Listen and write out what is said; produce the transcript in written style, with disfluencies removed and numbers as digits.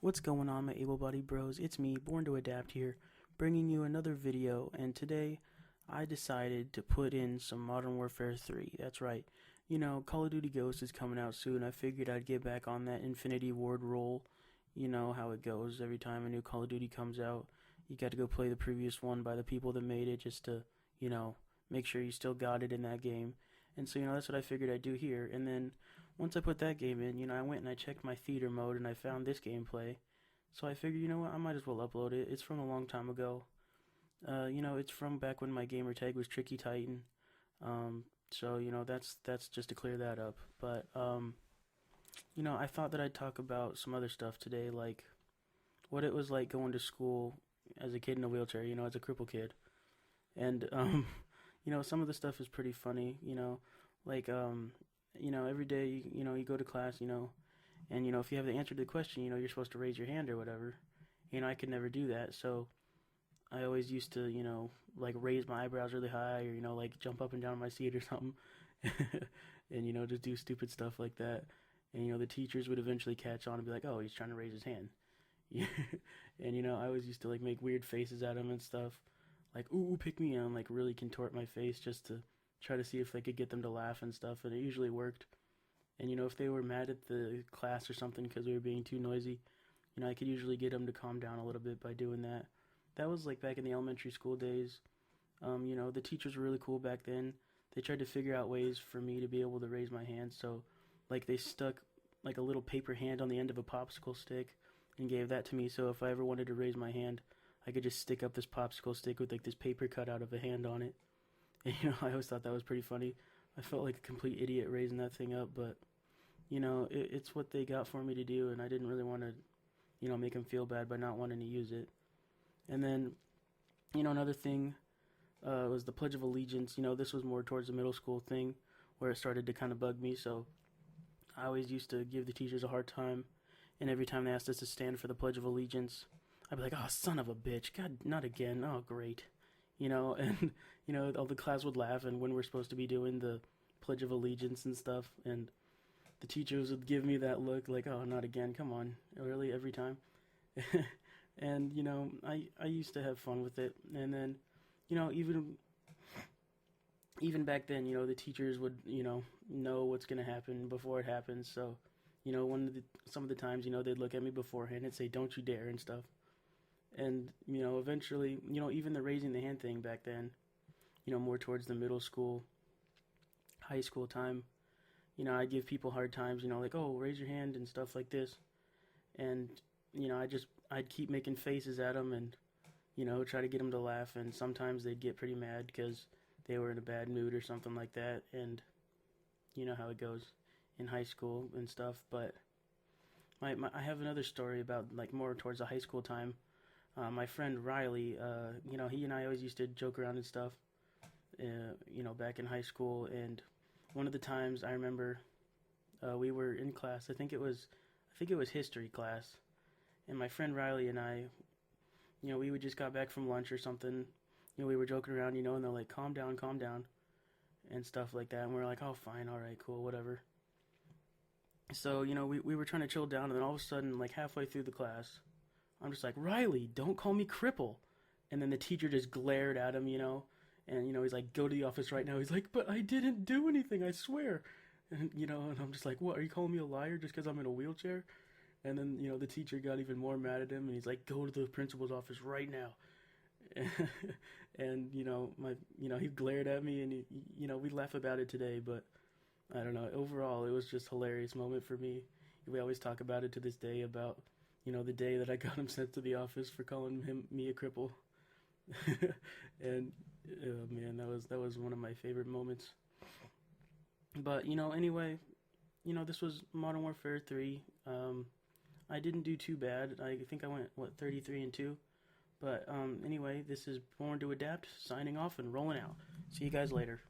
What's going on, my able-bodied bros? It's me, Born to Adapt here, bringing you another video, and today I decided to put in some Modern Warfare 3. That's right. You know, Call of Duty Ghosts is coming out soon. I figured I'd get back on that Infinity Ward roll. You know how it goes. Every time a new Call of Duty comes out, you got to go play the previous one by the people that made it just to, make sure you still got it in that game. And so, that's what I figured I'd do here. And then once I put that game in, I went and I checked my theater mode and I found this gameplay. So I figured, you know what, I might as well upload it. It's from a long time ago. It's from back when my gamer tag was Tricky Titan. So, that's just to clear that up. But, I thought that I'd talk about some other stuff today, like what it was like going to school as a kid in a wheelchair, as a cripple kid. And, some of the stuff is pretty funny, like, every day, you go to class, and, if you have the answer to the question, you're supposed to raise your hand or whatever. I could never do that, so I always used to, like, raise my eyebrows really high or, like, jump up and down in my seat or something. And, just do stupid stuff like that. And, the teachers would eventually catch on and be like, oh, he's trying to raise his hand. And, I always used to, like, make weird faces at him and stuff. Like, ooh, pick me, and, like, really contort my face just to try to see if I could get them to laugh and stuff, and it usually worked. And, if they were mad at the class or something because we were being too noisy, I could usually get them to calm down a little bit by doing that. That was, like, back in the elementary school days. The teachers were really cool back then. They tried to figure out ways for me to be able to raise my hand, so, like, they stuck, like, a little paper hand on the end of a popsicle stick and gave that to me, so if I ever wanted to raise my hand, I could just stick up this popsicle stick with, like, this paper cut out of a hand on it. And, I always thought that was pretty funny. I felt like a complete idiot raising that thing up, but, it's what they got for me to do, and I didn't really want to, make them feel bad by not wanting to use it. And then, another thing was the Pledge of Allegiance. This was more towards the middle school thing where it started to kind of bug me, so I always used to give the teachers a hard time, and every time they asked us to stand for the Pledge of Allegiance, I'd be like, oh, son of a bitch, God, not again, oh, great. And, all the class would laugh, and when we're supposed to be doing the Pledge of Allegiance and stuff, and the teachers would give me that look like, oh, not again, come on, really, every time. And, I used to have fun with it, and then, even back then, the teachers would, know what's going to happen before it happens, so, some of the times, they'd look at me beforehand and say, don't you dare, and stuff. And, eventually, even the raising the hand thing back then, more towards the middle school, high school time, I'd give people hard times, like, oh, raise your hand and stuff like this. And, I'd keep making faces at them and, try to get them to laugh. And sometimes they'd get pretty mad because they were in a bad mood or something like that. And you know how it goes in high school and stuff. But I have another story about, like, more towards the high school time. My friend Riley, he and I always used to joke around and stuff, back in high school. And one of the times I remember, we were in class. I think it was history class, and my friend Riley and I, we would just got back from lunch or something. We were joking around, and they're like, calm down, and stuff like that. And we're like, oh, fine, all right, cool, whatever. So, we were trying to chill down, and then all of a sudden, like, halfway through the class, I'm just like, Riley, don't call me cripple. And then the teacher just glared at him, and, he's like, go to the office right now. He's like, but I didn't do anything, I swear. And, and I'm just like, what, are you calling me a liar just because I'm in a wheelchair? And then, the teacher got even more mad at him, and he's like, go to the principal's office right now. And, he glared at me, and, we laugh about it today, but I don't know. Overall, it was just a hilarious moment for me. We always talk about it to this day about, the day that I got him sent to the office for calling me a cripple. And, oh man, that was one of my favorite moments. But, anyway, this was Modern Warfare 3. I didn't do too bad. I think I went, 33-2. But, anyway, this is Born to Adapt, signing off and rolling out. See you guys later.